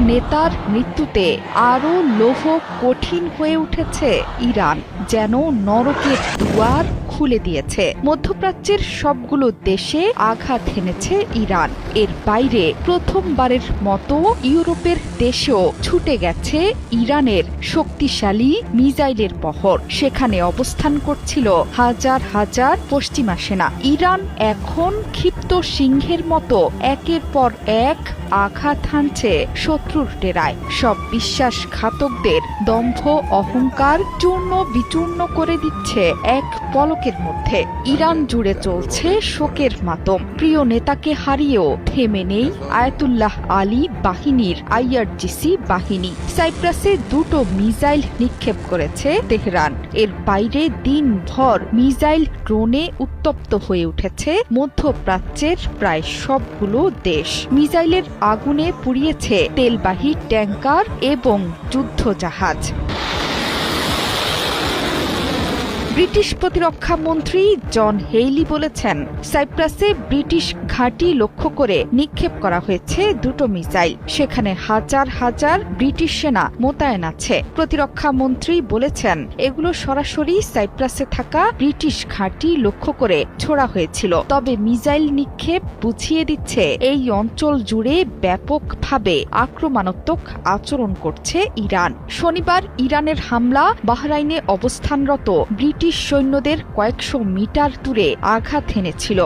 নেতার মৃত্যুতে আরও লৌহ কঠিন হয়ে উঠেছে ইরান, যেন নরকের দুয়ার খুলে দিয়েছে। মধ্যপ্রাচ্যের সবগুলো দেশে আঘাত হেনেছে ইরান। এর বাইরে প্রথমবারের মতো ইউরোপের দেশেও ছুটে গেছে ইরানের শক্তিশালী মিসাইলের বহর। সেখানে অবস্থান করছিল হাজার হাজার পশ্চিমা সেনা। ইরান এখন ক্ষিপ্ত সিংহের মতো একের পর এক আঘাত হানছে শত্রুর ডেরায়। সব বিশ্বাসঘাতকদের দম্ভ অহংকার চূর্ণ বিচূর্ণ করে দিচ্ছে এক পলকের মধ্যে। ইরান জুড়ে চলছে শোকের মাতম। প্রিয় নেতাকে হারিয়েও থেমে নেই আয়াতুল্লাহ আলী বাহিনীর আইআরজিসি বাহিনী। সাইপ্রাসে 2টো মিসাইল নিক্ষেপ করেছে তেহরান। এর বাইরে দিনভর মিসাইল ড্রোনে উত্তপ্ত হয়ে উঠেছে মধ্যপ্রাচ্যের প্রায় সবগুলো দেশ। মিসাইলের আগুনে পুড়িয়েছে তেলবাহী ট্যাঙ্কার এবং যুদ্ধজাহাজ। ব্রিটিশ প্রতিরক্ষা মন্ত্রী জন হেইলি বলেছেন, সাইপ্রাসে ব্রিটিশ ঘাঁটি লক্ষ্য করে নিক্ষেপ করা হয়েছে 2টো মিসাইল। সেখানে হাজার হাজার ব্রিটিশ সেনা মোতায়েন আছে। প্রতিরক্ষা মন্ত্রী বলেছেন, এগুলো সরাসরি সাইপ্রাসে থাকা ব্রিটিশ ঘাঁটি লক্ষ্য করে ছোড়া হয়েছিল। তবে মিসাইল নিক্ষেপ বুঝিয়ে দিচ্ছে এই অঞ্চল জুড়ে ব্যাপকভাবে আক্রমণাত্মক আচরণ করছে ইরান। শনিবার ইরানের হামলা বাহরাইনে অবস্থানরত ব্রিটিশ সৈন্যদের কয়েকশো মিটার দূরে আঘাত হেনেছিল।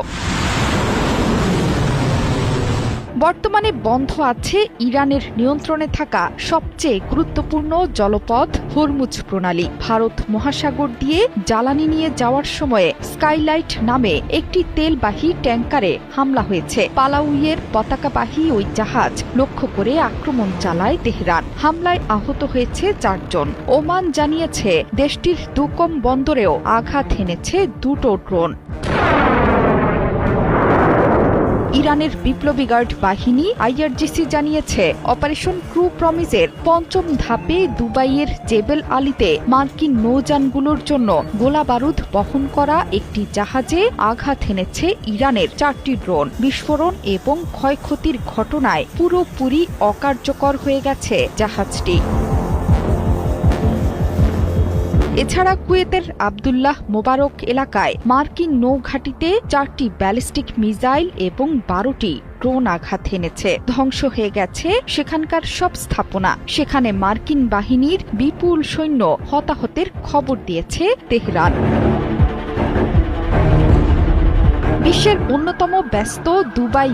বর্তমানে বন্ধ আছে ইরানের নিয়ন্ত্রণে থাকা সবচেয়ে গুরুত্বপূর্ণ জলপথ হরমুজ প্রণালী। ভারত মহাসাগর দিয়ে জ্বালানি নিয়ে যাওয়ার সময়ে স্কাইলাইট নামে একটি তেলবাহী ট্যাঙ্কারে হামলা হয়েছে। পালাউইয়ের পতাকাবাহী ওই জাহাজ লক্ষ্য করে আক্রমণ চালায় তেহরান। হামলায় আহত হয়েছে 4 জন। ওমান জানিয়েছে দেশটির দুকম বন্দরেও আঘাত হেনেছে 2টো ড্রোন। ইরানের বিপ্লবী গার্ড বাহিনী আইআরজিসি জানিয়েছে, অপারেশন ক্রু প্রমিসের 5ম ধাপে দুবাইয়ের জেবেল আলীতে মার্কিন নৌযানগুলোর জন্য গোলাবারুদ বহন করা একটি জাহাজে আঘাত হেনেছে ইরানের 4টি ড্রোন। বিস্ফোরণ এবং ক্ষয়ক্ষতির ঘটনায় পুরোপুরি অকার্যকর হয়ে গেছে জাহাজটি। এছাড়া কুয়েতের আবদুল্লাহ মোবারক এলাকায় মার্কিন নৌঘাঁটিতে 4টি ব্যালিস্টিক মিসাইল এবং 12টি ড্রোন আঘাত হেনেছে। ধ্বংস হয়ে গেছে সেখানকার সব স্থাপনা। সেখানে মার্কিন বাহিনীর বিপুল সৈন্য হতাহতের খবর দিয়েছে তেহরান। বিশ্বের অন্যতম ব্যস্ত দুবাই